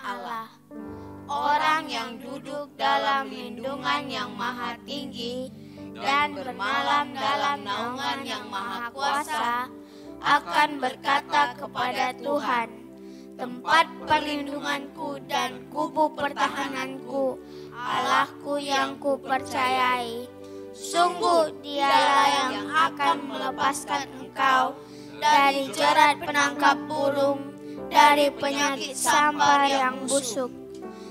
Allah. Orang yang duduk dalam lindungan yang maha tinggi dan bermalam dalam naungan yang maha kuasa akan berkata kepada Tuhan, tempat perlindunganku dan kubu pertahananku, Allahku yang kupercayai. Sungguh dialah yang akan melepaskan engkau dari jerat penangkap burung, dari penyakit sampar yang busuk.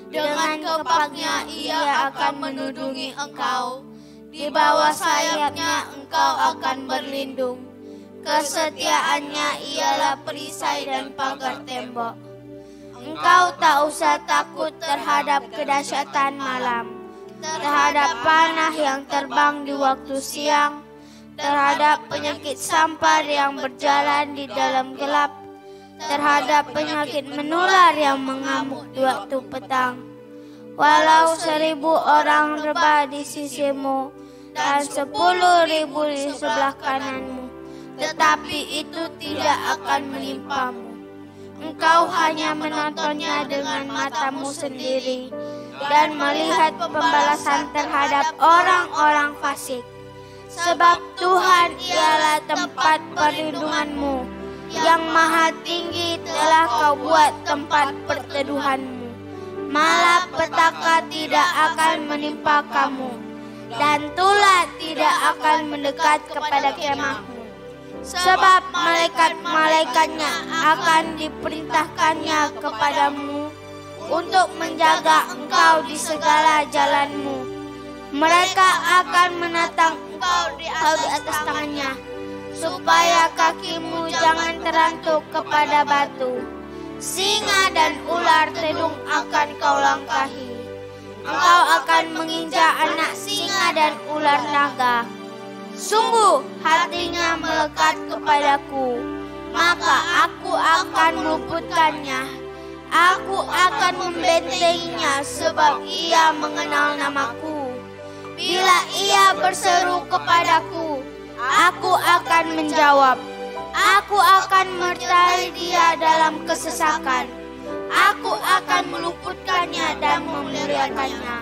Dengan kepaknya ia akan menudungi engkau, di bawah sayapnya engkau akan berlindung. Kesetiaannya ialah perisai dan pagar tembok. Engkau tak usah takut terhadap kedahsyatan malam, terhadap panah yang terbang di waktu siang, terhadap penyakit sampar yang berjalan di dalam gelap, terhadap penyakit menular yang mengamuk di waktu petang. Walau 1,000 orang rebah di sisimu dan 10.000 di sebelah kananmu, tetapi itu tidak akan menimpamu. Engkau hanya menontonnya dengan matamu sendiri dan melihat pembalasan terhadap orang-orang fasik. Sebab Tuhan ialah tempat perlindunganmu, yang maha tinggi telah kau buat tempat perteduhanmu. Malapetaka tidak akan menimpa kamu, dan tulah tidak akan mendekat kepada kemahmu. Sebab malaikat-malaikatnya akan diperintahkannya kepadamu untuk menjaga engkau di segala jalanmu. Mereka akan menatang engkau di atas tangannya, supaya kakimu jangan terantuk kepada batu. Singa dan ular tedung akan kau langkahi. Engkau akan menginjak anak singa dan ular naga. Sungguh hatinya melekat kepadaku, maka aku akan meluputkannya. Aku akan membentenginya sebab ia mengenal namaku. Bila ia berseru kepadaku, aku akan menjawab. Aku akan menyertai dia dalam kesesakan. Aku akan meluputkannya dan memuliakannya.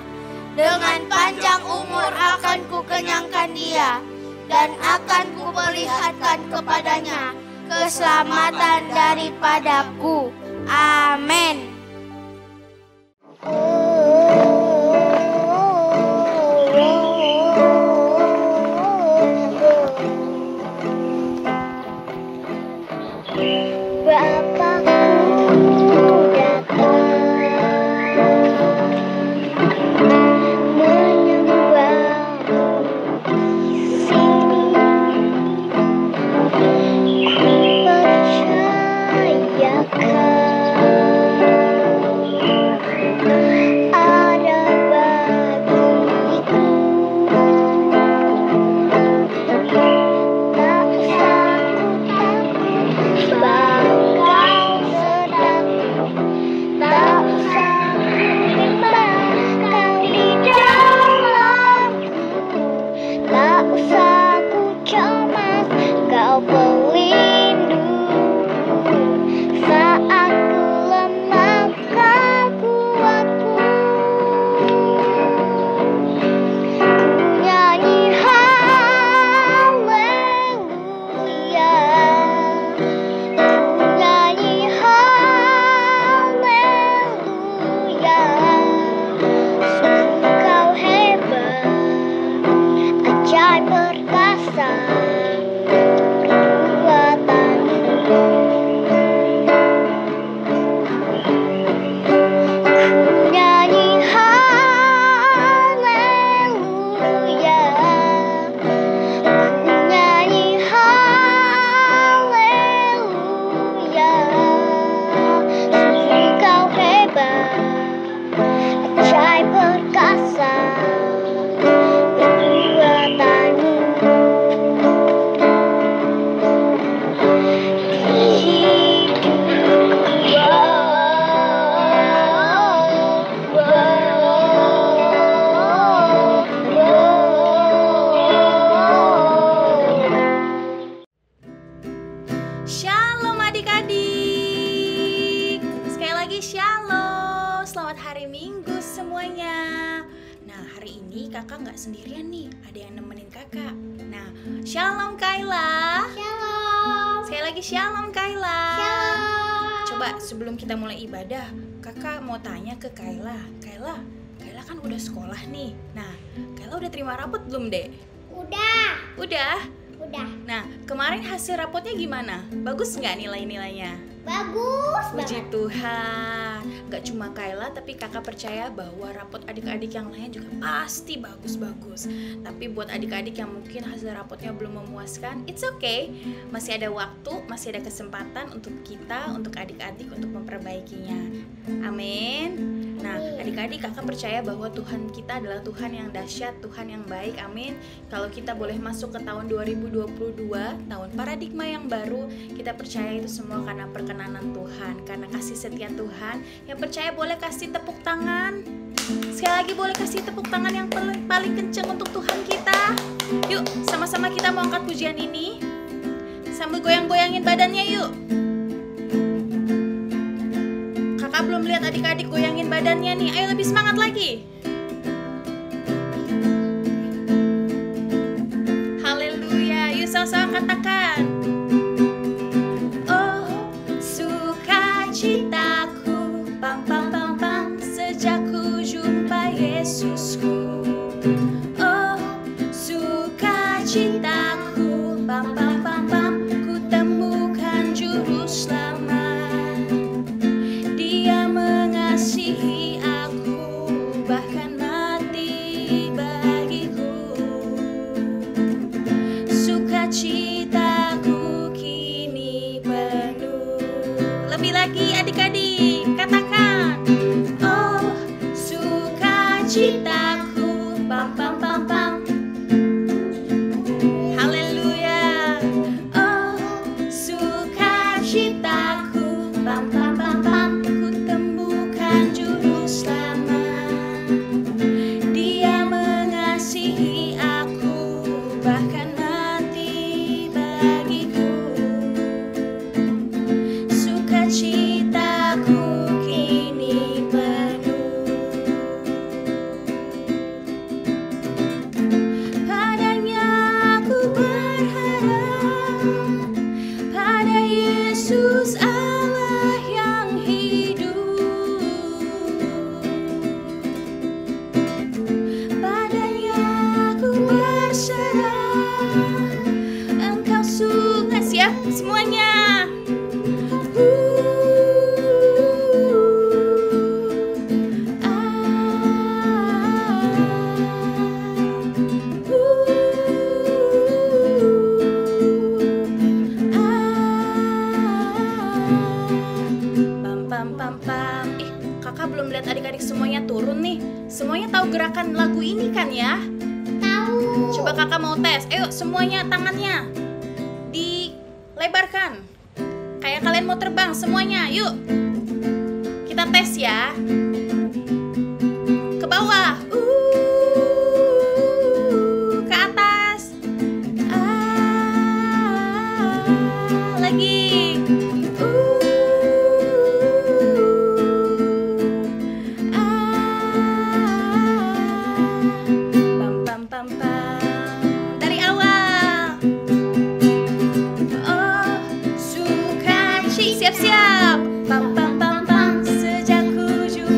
Dengan panjang umur akan kukenyangkan dia, dan akan kuperlihatkan kepadanya keselamatan daripadaku. Amin. Shalom adik-adik. Sekali lagi shalom. selamat hari Minggu semuanya. Nah, hari ini kakak nggak sendirian nih, ada yang nemenin kakak. Nah, Shalom Kayla. Shalom. Sekali lagi Shalom Kayla. Shalom. Coba sebelum kita mulai ibadah, kakak mau tanya ke Kayla. Kayla kan udah sekolah nih. Nah, Kayla udah terima rapot belum, Dek? Udah. Udah? Udah. Nah, kemarin hasil rapotnya gimana? Bagus nggak nilai-nilainya? Bagus Puji banget. Tuhan. Gak cuma Kayla, tapi kakak percaya bahwa rapot adik-adik yang lain juga pasti bagus-bagus. Tapi buat adik-adik yang mungkin hasil rapotnya belum memuaskan, it's okay. Masih ada waktu, masih ada kesempatan untuk kita, untuk adik-adik untuk memperbaikinya. Amin. Nah, adik-adik kakak percaya bahwa Tuhan kita adalah Tuhan yang dahsyat, Tuhan yang baik. Amin. Kalau kita boleh masuk ke tahun 2022, tahun paradigma yang baru, kita percaya itu semua karena perkenanan Tuhan, karena kasih setia Tuhan. Yang percaya boleh kasih tepuk tangan. Sekali lagi boleh kasih tepuk tangan yang paling kenceng untuk Tuhan kita. Yuk, sama-sama kita mau angkat pujian ini sambil goyang-goyangin badannya yuk. Kakak belum lihat adik-adik goyangin badannya nih. Ayo lebih semangat lagi. Haleluya. Yuk sama-sama katakan. Oh, sukacitaku, pam pam pam pam, sejak ku jumpa Yesusku. Oh, sukacitaku, pam pam pam pam, ku temukan juru selamat. Dia mengasihi aku, bahkan mati bagiku. Sukacitaku kini penuh. Lebih lagi adik-adik, katakan. Oh, sukacitaku, pam pam pam pam. Haleluya. Oh, sukacitaku, pam pam pam pam, ku temukan juru selamat. Dia mengasihi aku, bahkan mati bagiku. Sukacitaku kini penuh. Padanya aku berharap, pada Yesus Allah yang hidup. Padanya aku berserah, Engkau sungguh siap semuanya. Pam pam pam pam. Ih, kakak belum lihat adik-adik semuanya turun nih. Semuanya tahu gerakan lagu ini kan ya? Tahu. Coba kakak mau tes. Ayo semuanya tangannya dilebarkan. Kayak kalian mau terbang semuanya. Yuk. Kita tes ya. Ke bawah. Ke atas. Lagi. Pam pam pam pam. Dari awal. Oh, siap-siap. Pam pam pam pam, sejak ku jumpa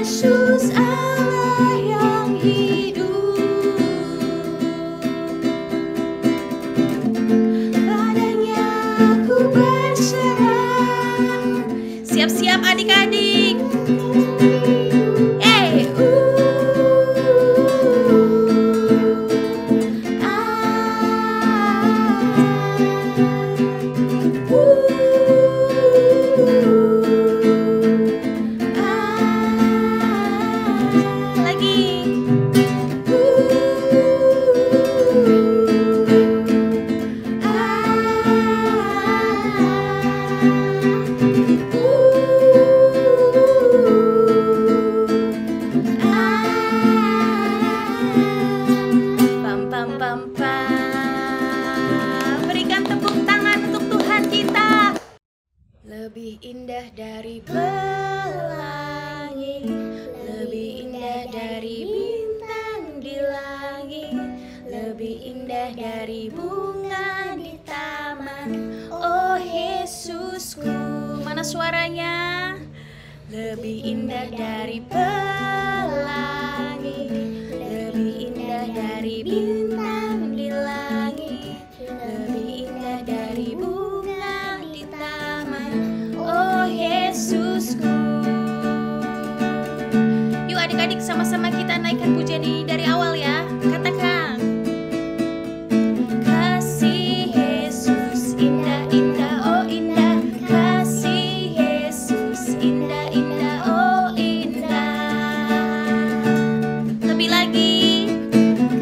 Yesus Allah yang hidup, padanya ku berserah. Siap-siap adik-adik. Lebih indah dari pelangi, lebih indah dari bintang di langit, lebih indah dari bunga di taman. Oh Yesusku, mana suaranya? Lebih indah dari pelangi, lebih indah dari bintang di langit, lebih indah dari bunga di taman. Oh Yesusku. Yuk adik-adik sama-sama kita naikkan pujian ini dari awal ya. Katakan. Kasih Yesus indah-indah, oh indah. Kasih Yesus indah-indah, oh indah. Lebih lagi.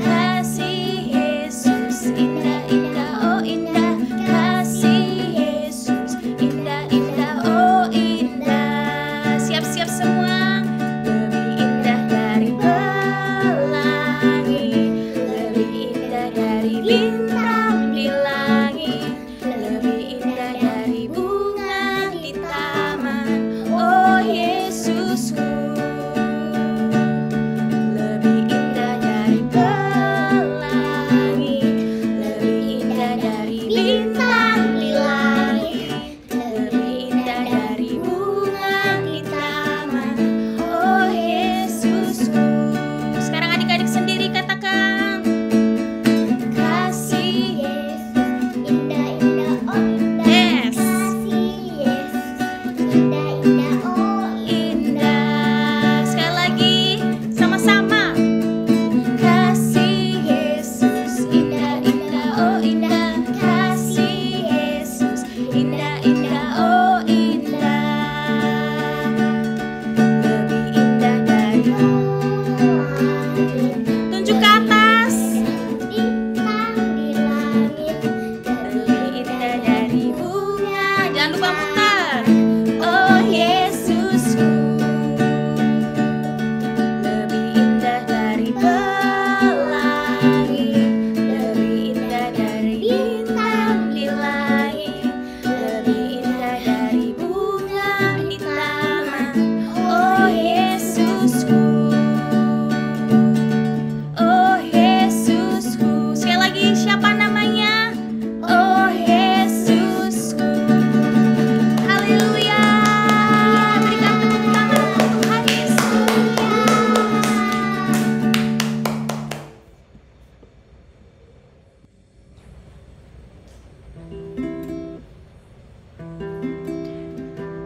Kasih Yesus indah-indah, oh indah. Kasih Yesus indah-indah, oh indah. Siap-siap semua. Lebih indah dari pelangi, lebih indah dari bintang di langit, lebih indah dari bunga di taman. Oh Yesusku. Lebih indah dari pelangi, lebih indah dari bintang di langit, lebih indah dari bunga di taman. Oh Yesusku. Sekarang adik-adik sendiri katakan. Kasih Yesus indah-indah, oh indah. Yes. Kasih Yesus indah-indah, oh Indah. Sekali lagi sama-sama. Kasih Yesus indah-indah, oh indah. Kasih Yesus indah-indah, oh indah. Lebih indah dari tunjuk ke atas. bintang di langit, Lebih indah dari bunga. Jangan lupa putar. Oh Yesusku. Lebih indah dari pelangi, lebih indah dari bintang di langit, lebih indah dari bunga di taman. Oh Yesusku. Oh Yesusku. Sekali lagi, siapa namanya? Oh Yesusku. Haleluya. Berikan tepuk tangan untuk Tuhan Yesus.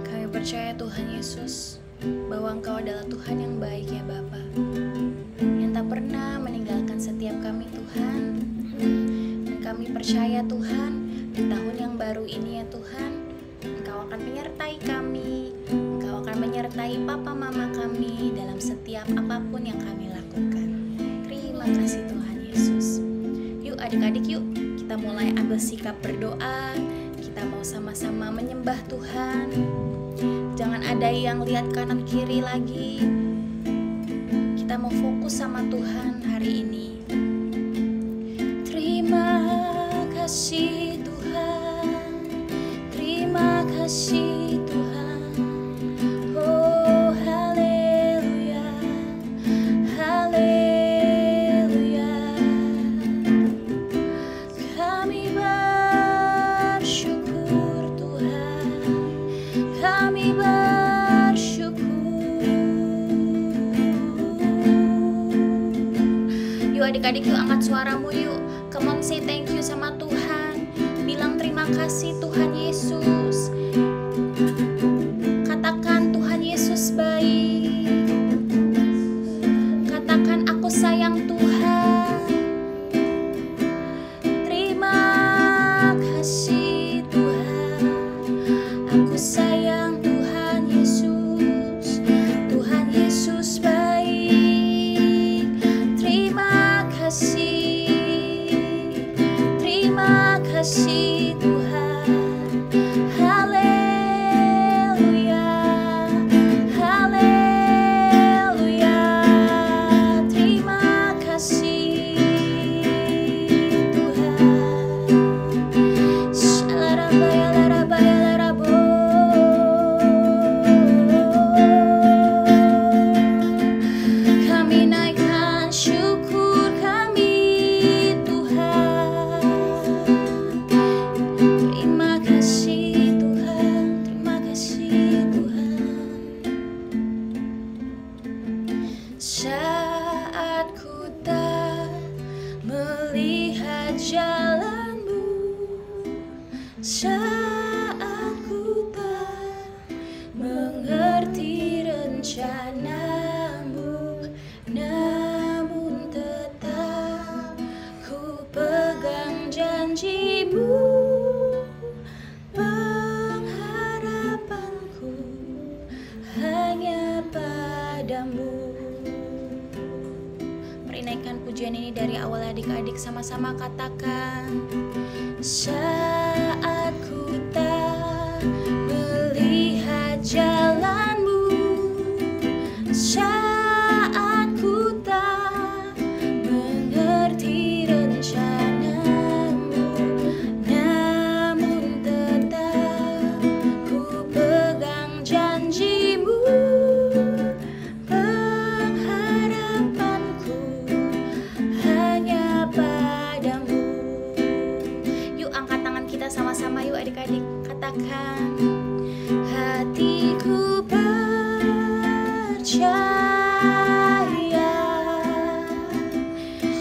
Kami percaya Tuhan Yesus bahwa Engkau adalah Tuhan yang baik ya Bapa, yang tak pernah meninggalkan setiap kami Tuhan. Dan kami percaya Tuhan, di tahun yang baru ini ya Tuhan, Engkau akan menyertai kami, Engkau akan menyertai papa mama kami dalam setiap apapun yang kami lakukan. Terima kasih Tuhan Yesus. Yuk adik-adik, yuk kita mulai ambil sikap berdoa. Kita mau sama-sama menyembah Tuhan. Jangan ada yang lihat kanan kiri lagi. Kita mau fokus sama Tuhan hari ini. Terima kasih Tuhan, terima kasih Tuhan. Oh haleluya, haleluya. Kami bersyukur Tuhan, kami bersyukur. Yuk adik-adik, yuk angkat suaramu yuk. Come on, say thank you sama Tuhan. Bilang terima kasih Tuhan Yesus. Katakan Tuhan Yesus baik. Katakan aku sayang Tuhan. Terima kasih Tuhan. Aku sayang Tuhan Yesus. Tuhan Yesus baik. Terima kasih. Terima kasih Tuhan. Haleluya. Haleluya. Terima kasih Tuhan. Shalarabaya-larabaya-larabo. Kami naikkan syukur kami Tuhan. Terima kasih Tuhan. Terima kasih Tuhan. Saat ku tak melihat jalanmu, saat ku tak mengerti rencanamu, namun tetap ku pegang janjimu. Pengharapanku hanya padamu. Mari naikkan pujian ini dari awal adik-adik, sama-sama katakan. Saat ku tak melihat jalanmu, saat ku tak mengerti rencanamu, namun tetap ku pegang janjimu. Pengharapanku hanya padamu. Yuk angkat tangan kita sama-sama yuk adik-adik. Katakan, hatiku percaya,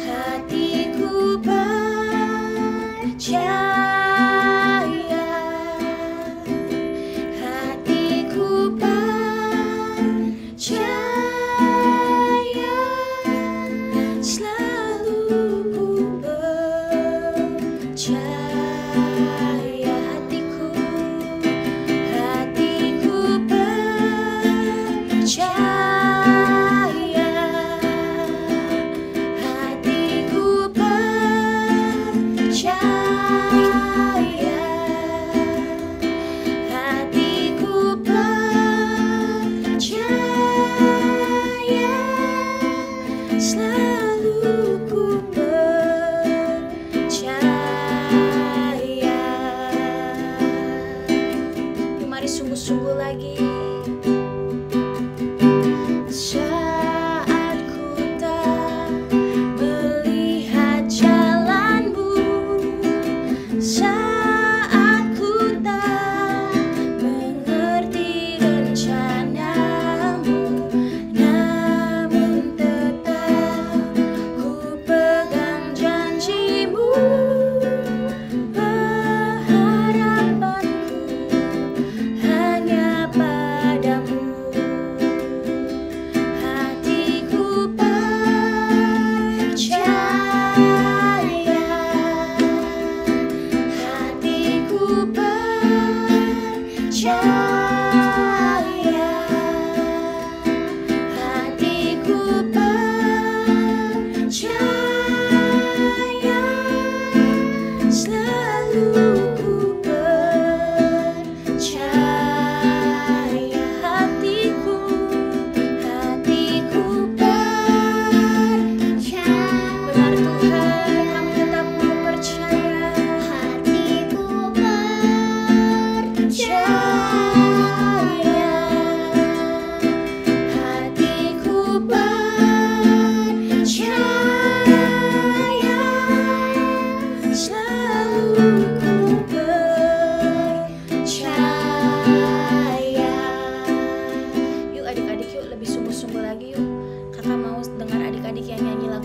hatiku percaya, hatiku percaya, selalu ku percaya. Hatiku percaya,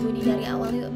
lagu ini dari awal yuk.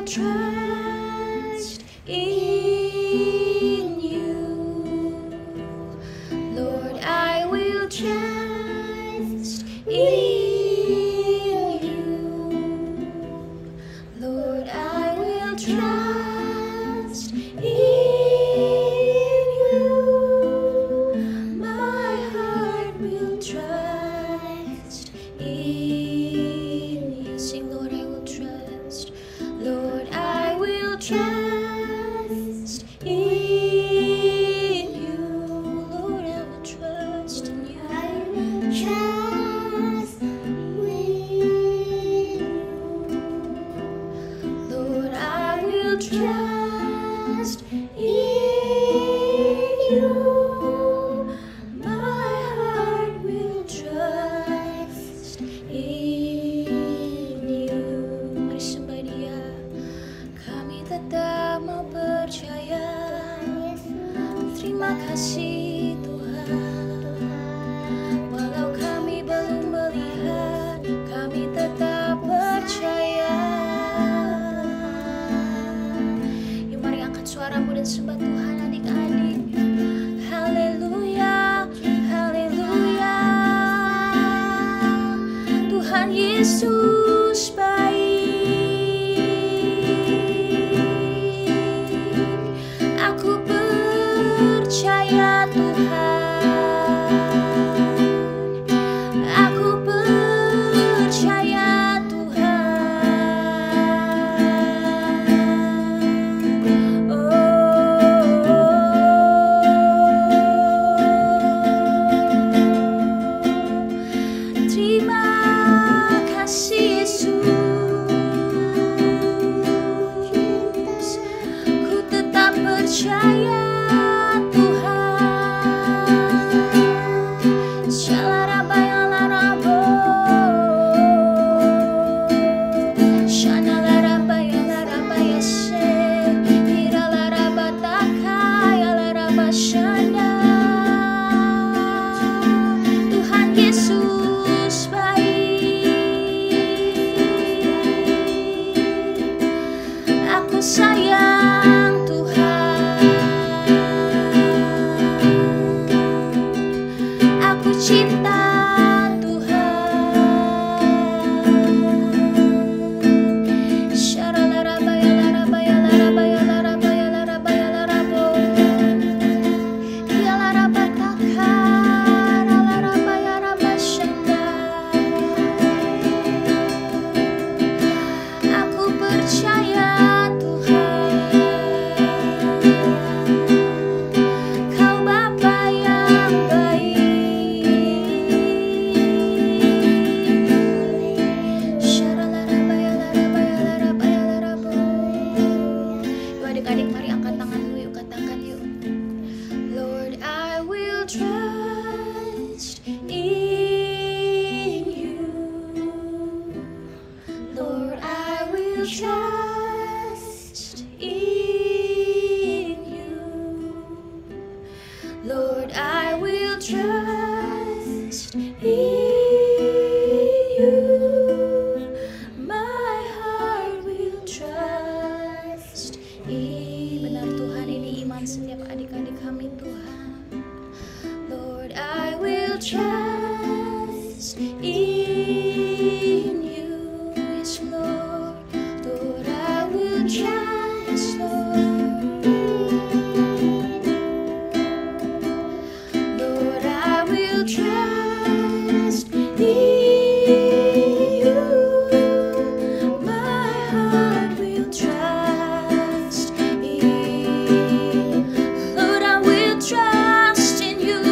Trust in you, Lord, I will trust in you, Lord, I will trust in you, my heart will trust in you. Sing, Lord, I will trust. Lord, I will trust in you. Lord, I will trust in you. I will trust in you. Lord, I will trust in you. My heart will trust in you. Mari sembah Dia. Kami tetap mau percaya. Terima kasih Tuhan. Walau kami belum melihat, kami tetap percaya. Yuk mari angkat suaramu dan sembah Tuhan adik-adik. Haleluya, haleluya. Tuhan Yesus baik. Aku percaya Tuhan Lord, I will trust in you. My heart will trust in. Benar Tuhan, ini iman setiap adik-adik kami Tuhan. Lord, I will trust in you. Yes, Lord. Lord, I will trust, Lord. Lord, I will trust in you. My heart will trust in. Lord, I will trust in you.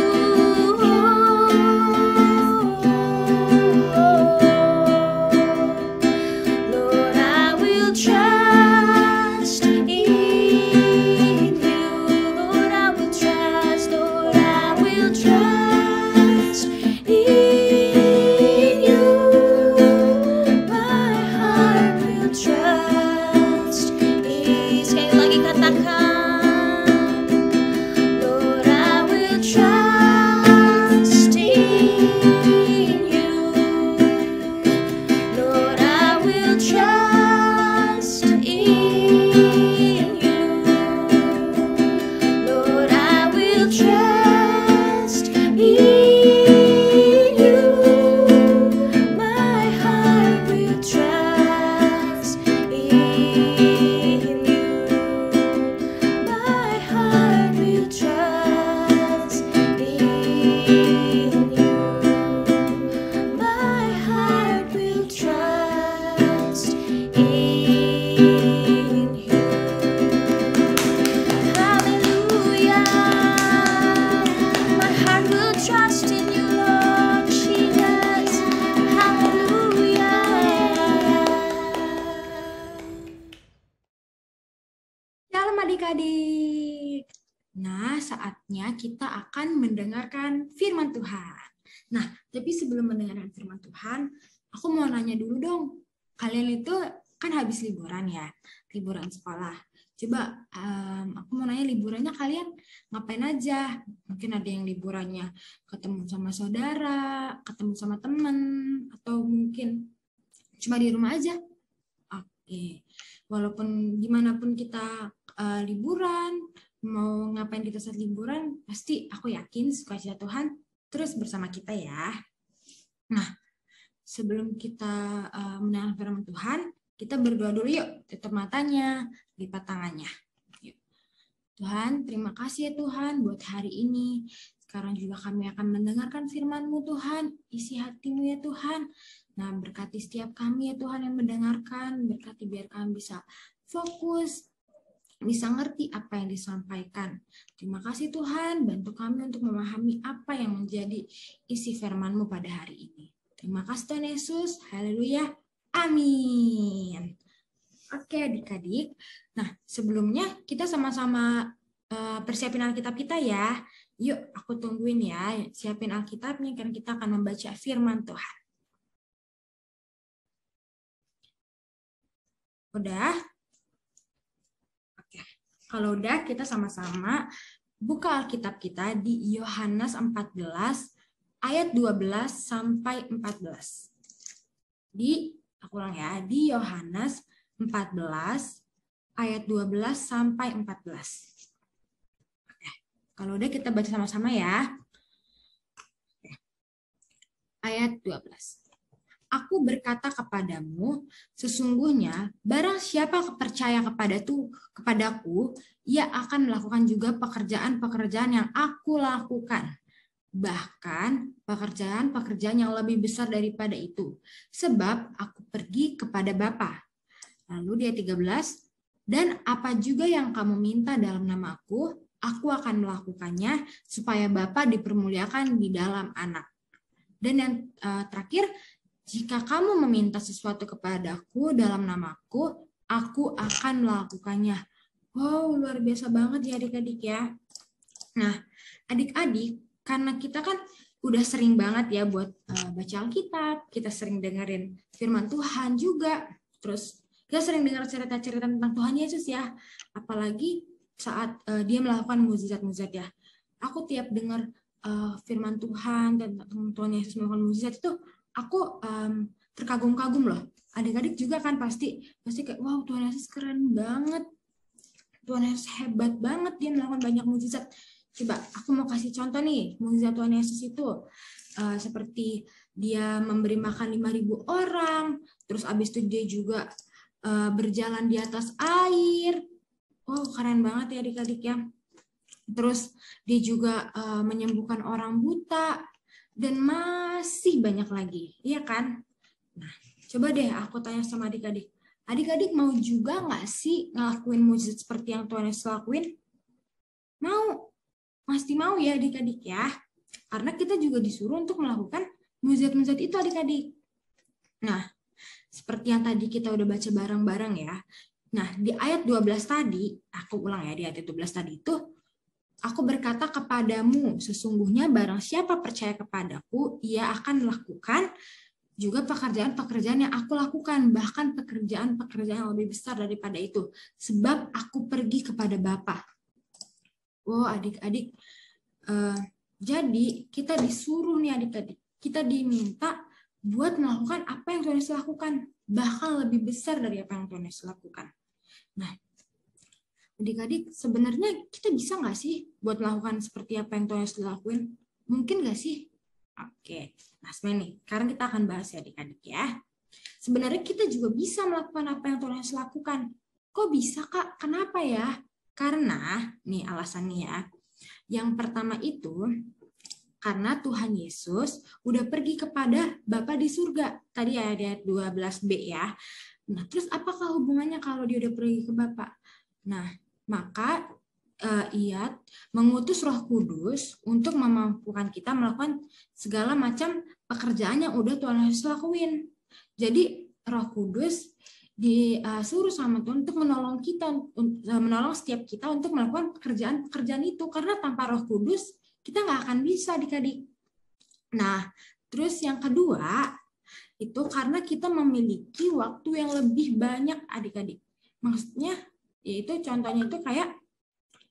Lord, I will trust in you. Lord, I will trust. Lord, I will trust in you. My heart will trust in. Sekali lagi katakan, Lord, I will trust in you. Lord, I will trust in you. Lord, I will trust in you. My heart will trust in you. My heart will trust in you. My heart will trust in you. Hallelujah. My heart will trust in you, Lord Jesus. Hallelujah. Shalom adik-adik. Nah, saatnya kita akan mendengarkan firman Tuhan. Nah, tapi sebelum mendengarkan firman Tuhan, aku mau nanya dulu dong. Kalian itu kan habis liburan ya, liburan sekolah. Coba aku mau nanya, liburannya kalian ngapain aja? Mungkin ada yang liburannya ketemu sama saudara, ketemu sama teman, atau mungkin cuma di rumah aja. Oke, walaupun gimana pun kita liburan, mau ngapain kita saat liburan, pasti aku yakin sukacita Tuhan terus bersama kita ya. Nah, sebelum kita mendengar firman Tuhan, kita berdoa dulu yuk. Tutup matanya, lipat tangannya. Yuk. Tuhan, terima kasih ya Tuhan buat hari ini. Sekarang juga kami akan mendengarkan firman-Mu Tuhan. Isi hati-Mu ya Tuhan. Nah, berkati setiap kami ya Tuhan yang mendengarkan. Berkati biar kami bisa fokus, bisa ngerti apa yang disampaikan. Terima kasih Tuhan, bantu kami untuk memahami apa yang menjadi isi firman-Mu pada hari ini. Terima kasih Tuhan Yesus. Haleluya. Amin. Oke adik-adik. Nah, sebelumnya kita sama-sama persiapin Alkitab kita ya. Yuk, aku tungguin ya. Siapin Alkitabnya kan kita akan membaca firman Tuhan. Udah? Oke. Kalau udah, kita sama-sama buka Alkitab kita di Yohanes 14 ayat 12 sampai 14. Aku ulang ya, di Yohanes 14 ayat 12 sampai 14. Oke. Kalau udah kita baca sama-sama ya. Oke. Ayat 12. Aku berkata kepadamu, sesungguhnya barang siapa percaya kepadaku, ia akan melakukan juga pekerjaan-pekerjaan yang aku lakukan. Bahkan pekerjaan-pekerjaan yang lebih besar daripada itu. Sebab aku pergi kepada Bapa. Lalu dia 13, dan apa juga yang kamu minta dalam nama aku akan melakukannya supaya Bapa dipermuliakan di dalam anak. Dan yang terakhir, jika kamu meminta sesuatu kepadaku dalam namaku, aku akan melakukannya. Wow, luar biasa banget ya adik-adik ya. Nah, adik-adik, karena kita kan udah sering banget ya buat baca Alkitab, kita sering dengerin firman Tuhan juga, terus kita sering dengar cerita-cerita tentang Tuhan Yesus ya, apalagi saat dia melakukan mukjizat-mukjizat ya. aku tiap dengar firman Tuhan dan Tuhan Yesus melakukan mukjizat itu aku terkagum-kagum loh. Adik-adik juga kan pasti kayak wow, Tuhan Yesus keren banget. Tuhan Yesus hebat banget, dia melakukan banyak mukjizat. Coba aku mau kasih contoh nih, mukjizat Tuhan Yesus itu seperti dia memberi makan 5.000 orang, terus abis itu dia juga berjalan di atas air. Oh, keren banget ya adik-adik ya. Terus dia juga menyembuhkan orang buta dan masih banyak lagi, iya kan? Nah, coba deh aku tanya sama adik-adik. Adik-adik mau juga nggak sih ngelakuin mujizat seperti yang Tuhan Yesus lakuin? Mau? Pasti mau ya adik-adik ya. Karena kita juga disuruh untuk melakukan mujizat-mujizat itu adik-adik. Nah, seperti yang tadi kita udah baca bareng-bareng ya. Nah, di ayat 12 tadi, aku ulang ya, di ayat 12 tadi itu, aku berkata kepadamu, sesungguhnya barang siapa percaya kepadaku, ia akan melakukan juga pekerjaan-pekerjaan yang aku lakukan, bahkan pekerjaan-pekerjaan yang lebih besar daripada itu. Sebab aku pergi kepada Bapa. Oh, adik-adik, jadi kita disuruh nih adik-adik, kita diminta buat melakukan apa yang Tuhan Yesus lakukan, bahkan lebih besar dari apa yang Tuhan Yesus lakukan. Nah, adik-adik, sebenarnya kita bisa nggak sih buat melakukan seperti apa yang Tuhan Yesus lakuin? Mungkin nggak sih? Oke, Mas Meni, sekarang kita akan bahas ya adik-adik ya. Sebenarnya kita juga bisa melakukan apa yang Tuhan Yesus lakukan. Kok bisa Kak? Kenapa ya? Karena, nih alasannya ya. Yang pertama itu, karena Tuhan Yesus udah pergi kepada Bapa di surga. Tadi ayat 12b ya. Nah, terus apakah hubungannya kalau dia udah pergi ke Bapa? Nah, maka ia mengutus Roh Kudus untuk memampukan kita melakukan segala macam pekerjaan yang udah Tuhan Yesus lakuin. Jadi Roh Kudus disuruh sama Tuhan untuk menolong kita, menolong setiap kita untuk melakukan pekerjaan-pekerjaan itu. Karena tanpa Roh Kudus kita nggak akan bisa adik-adik. Nah, terus yang kedua itu karena kita memiliki waktu yang lebih banyak adik-adik. Maksudnya yaitu contohnya itu kayak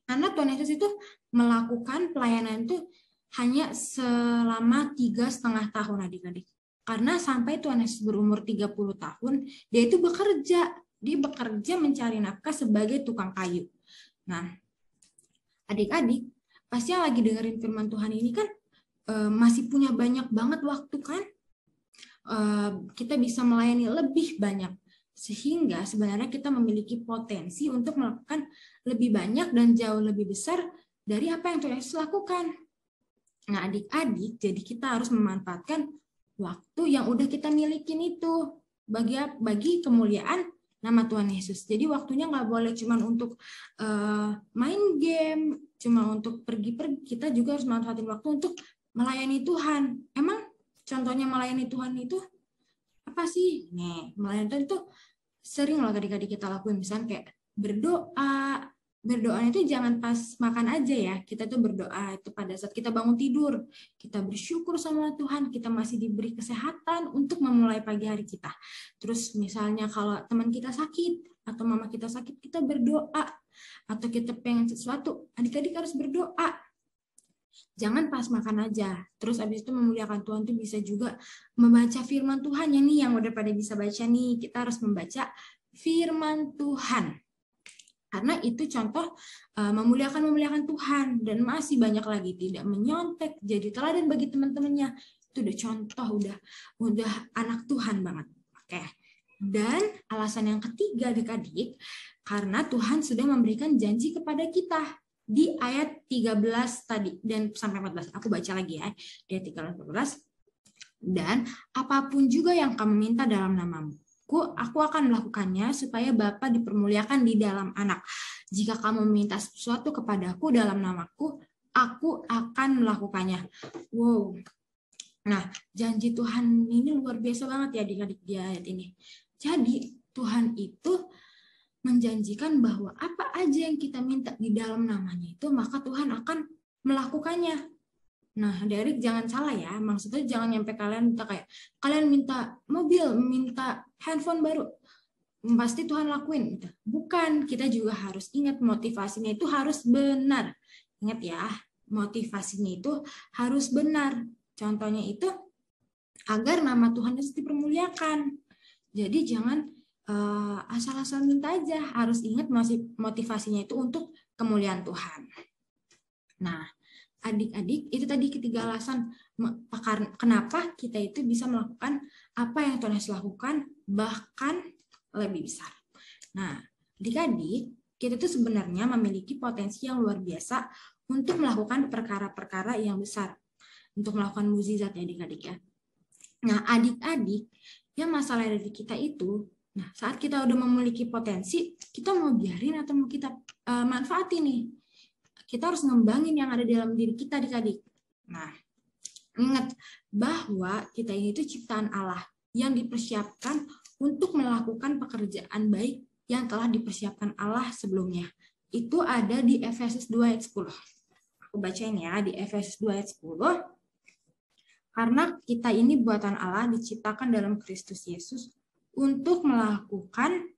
karena Tuhan Yesus itu melakukan pelayanan itu hanya selama 3,5 tahun adik-adik. Karena sampai Tuhan Yesus berumur 30 tahun, dia itu bekerja. Dia bekerja mencari nafkah sebagai tukang kayu. Nah, adik-adik, pasti yang lagi dengerin firman Tuhan ini kan masih punya banyak banget waktu kan? Kita bisa melayani lebih banyak. Sehingga sebenarnya kita memiliki potensi untuk melakukan lebih banyak dan jauh lebih besar dari apa yang Tuhan Yesus lakukan. Nah, adik-adik, jadi kita harus memanfaatkan waktu yang udah kita milikin itu bagi kemuliaan nama Tuhan Yesus. Jadi waktunya nggak boleh cuma untuk main game, cuma untuk pergi-pergi. Kita juga harus manfaatin waktu untuk melayani Tuhan. Emang contohnya melayani Tuhan itu apa sih? Nih, melayani Tuhan itu sering loh adik-adik kita lakuin. Misalnya kayak berdoa. Berdoanya itu jangan pas makan aja ya. Kita tuh berdoa itu pada saat kita bangun tidur. Kita bersyukur sama Tuhan. Kita masih diberi kesehatan untuk memulai pagi hari kita. Terus misalnya kalau teman kita sakit atau mama kita sakit, kita berdoa. Atau kita pengen sesuatu, adik-adik harus berdoa. Jangan pas makan aja. Terus abis itu memuliakan Tuhan tuh bisa juga membaca firman Tuhan. Yang udah pada bisa baca nih, kita harus membaca firman Tuhan. Karena itu contoh memuliakan Tuhan. Dan masih banyak lagi, tidak menyontek, jadi teladan bagi teman-temannya. Itu udah contoh, udah anak Tuhan banget. Oke. Dan alasan yang ketiga adik-adik, karena Tuhan sudah memberikan janji kepada kita. Di ayat 13 tadi dan sampai 14. Aku baca lagi ya. Di ayat 13-14. Dan apapun juga yang kamu minta dalam namamu, aku akan melakukannya supaya Bapa dipermuliakan di dalam Anak. Jika kamu meminta sesuatu kepadaku dalam namaku, aku akan melakukannya. Wow. Nah, janji Tuhan ini luar biasa banget ya adik-adik di ayat ini. Jadi, Tuhan itu menjanjikan bahwa apa aja yang kita minta di dalam namanya itu, maka Tuhan akan melakukannya. Nah, adik-adik jangan salah ya, maksudnya jangan nyampe kalian minta mobil, minta handphone baru, pasti Tuhan lakuin. Bukan, kita juga harus ingat motivasinya itu harus benar. Ingat ya, motivasinya itu harus benar. Contohnya itu agar nama Tuhan Yesus dipermuliakan. Jadi jangan asal-asal minta aja, harus ingat motivasinya itu untuk kemuliaan Tuhan. Nah, adik-adik, itu tadi ketiga alasan kenapa kita itu bisa melakukan apa yang Tuhan Yesus lakukan, bahkan lebih besar. Nah, adik-adik, kita itu sebenarnya memiliki potensi yang luar biasa untuk melakukan perkara-perkara yang besar, untuk melakukan mukjizat ya adik-adik ya. Nah, adik-adik, yang masalah dari kita itu, nah saat kita udah memiliki potensi, kita mau biarin atau mau kita manfaatin nih. Kita harus ngembangin yang ada di dalam diri kita adik-adik. Nah, ingat bahwa kita ini itu ciptaan Allah yang dipersiapkan untuk melakukan pekerjaan baik yang telah dipersiapkan Allah sebelumnya. Itu ada di Efesus 2 ayat 10. Aku bacain ya, di Efesus 2 ayat 10. Karena kita ini buatan Allah diciptakan dalam Kristus Yesus untuk melakukan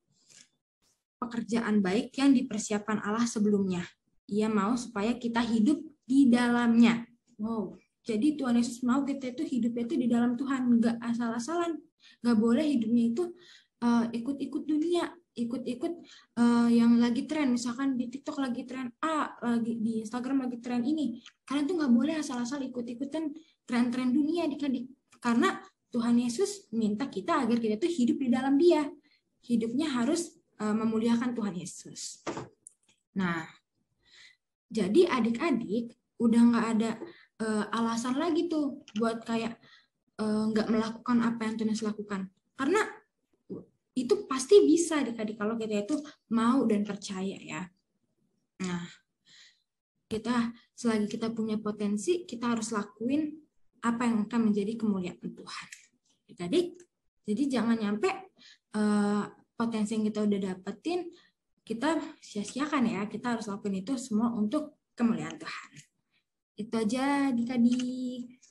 pekerjaan baik yang dipersiapkan Allah sebelumnya. Ia mau supaya kita hidup di dalamnya. Wow, jadi Tuhan Yesus mau kita itu hidupnya itu di dalam Tuhan, nggak asal-asalan. Nggak boleh hidupnya itu ikut-ikut dunia, ikut-ikut yang lagi tren. Misalkan di TikTok lagi tren A, lagi di Instagram lagi tren ini. Kalian tuh nggak boleh asal-asal ikut-ikutan tren-tren dunia adik-adik. Karena Tuhan Yesus minta kita agar kita tuh hidup di dalam Dia. Hidupnya harus memuliakan Tuhan Yesus. Nah, jadi adik-adik udah nggak ada alasan lagi tuh buat kayak nggak melakukan apa yang Tuhan Yesus lakukan. Karena itu pasti bisa adik-adik kalau kita itu mau dan percaya ya. Nah, selagi kita punya potensi, kita harus lakuin apa yang akan menjadi kemuliaan Tuhan. Adik-adik, jadi jangan nyampe potensi yang kita udah dapetin kita sia-siakan ya. Kita harus lakuin itu semua untuk kemuliaan Tuhan. Itu aja adik-adik.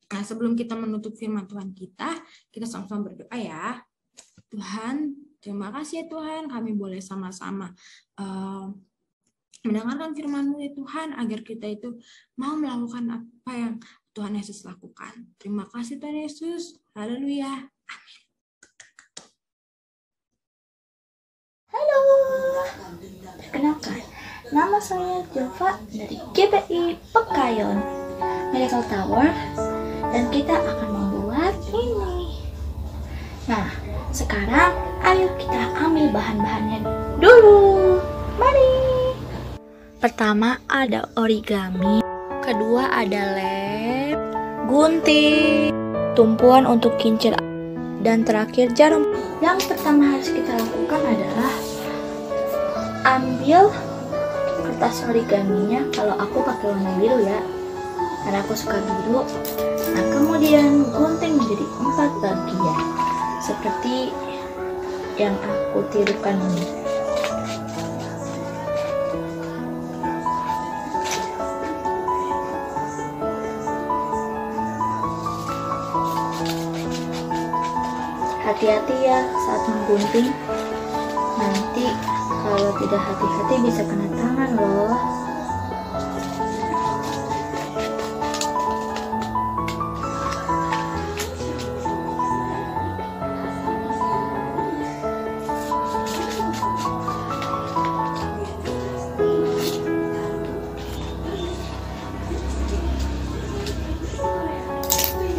Nah, sebelum kita menutup firman Tuhan kita sama-sama berdoa ya. Tuhan, terima kasih ya Tuhan, kami boleh sama-sama mendengarkan firman-Mu ya Tuhan, agar kita itu mau melakukan apa yang Tuhan Yesus lakukan. Terima kasih Tuhan Yesus. Haleluya. Amin. Halo, perkenalkan, nama saya Jova dari GPI Pekayon Medical Tower, dan kita akan membuat ini. Nah, sekarang ayo kita ambil bahan-bahannya dulu. Mari. Pertama ada origami, kedua ada lem, gunting, tumpuan untuk kincir, dan terakhir jarum. Yang pertama harus kita lakukan adalah ambil kertas origaminya. Kalau aku pakai warna biru ya, karena aku suka biru. Nah, kemudian gunting menjadi 4 bagian seperti yang aku tirukan ini. Hati-hati ya saat menggunting, nanti kalau tidak hati-hati bisa kena tangan loh.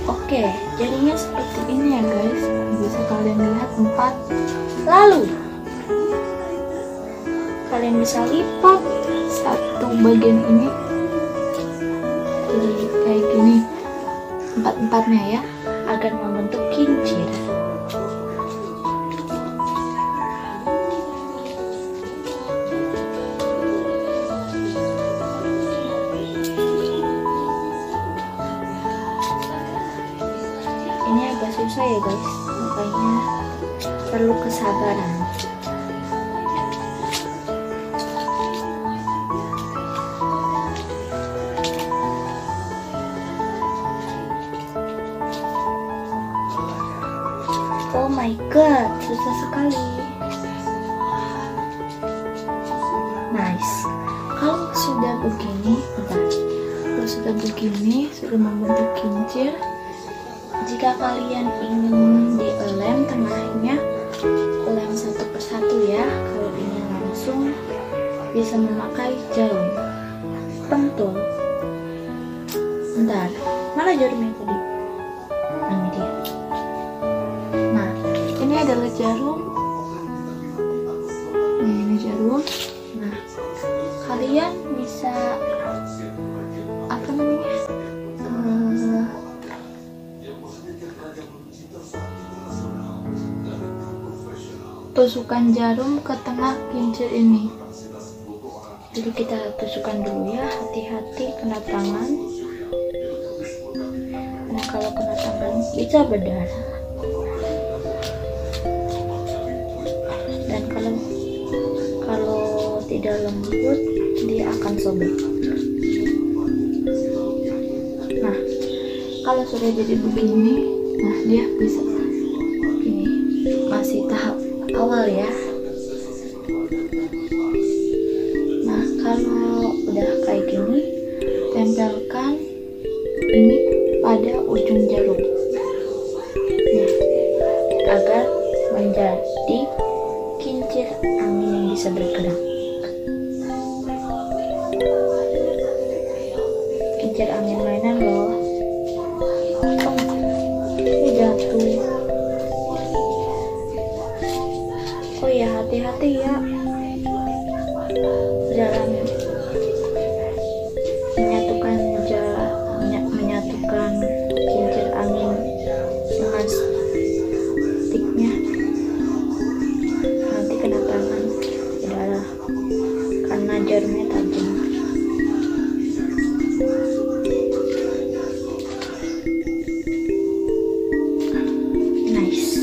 Oke, jadinya seperti ini ya guys. Bisa kalian lihat 4. Lalu kalian bisa lipat satu bagian ini jadi kayak gini, 4-4-nya ya, agar membentuk kincir. Ini agak susah ya guys, makanya perlu kesabaran. Oh my god, susah sekali. Nice. Kalau sudah begini, bentar. begini sudah membentuk kincir. Jika kalian ingin dilem tengahnya, lem satu persatu ya. Kalau ingin langsung bisa memakai jarum pentul. Bentar, mana jarumnya tadi? Nah, ini dia. Nah, ini adalah jarum. Nah, ini jarum. Nah, kalian bisa apa namanya? Tusukkan jarum ke tengah kincir ini. Jadi kita tusukkan dulu ya, hati-hati kena tangan. Nah, kalau kena tangan bisa berdarah. Dan kalau tidak lembut dia akan sobek. Nah, kalau sudah jadi begini, nah dia bisa. Ini masih tahap awal ya. Nah, kalau udah kayak gini, tempelkan ini pada ujung jarum, nah, agar menjadi kincir angin yang bisa bergerak. Kincir angin mainan loh. Oh, ini jatuh. Oh ya, hati-hati ya jalan menyatukan kincir angin dengan stiknya. Nanti kena tangan udahlah karena jarumnya tajam. Nice.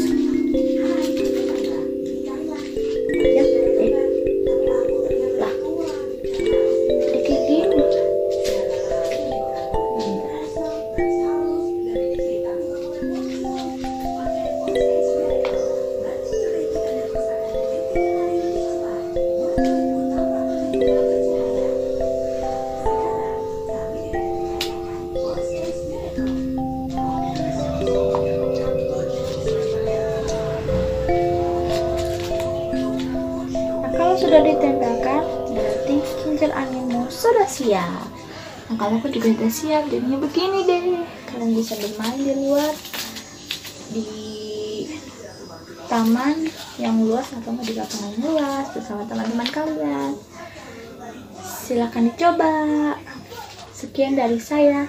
Sudah ditempelkan, berarti kincir anginmu sudah siap. Nah, kalau aku juga sudah siap, jadinya begini deh. Kalian bisa bermain di luar, di taman yang luas atau di lapangan luas bersama teman-teman kalian. Silakan dicoba. Sekian dari saya.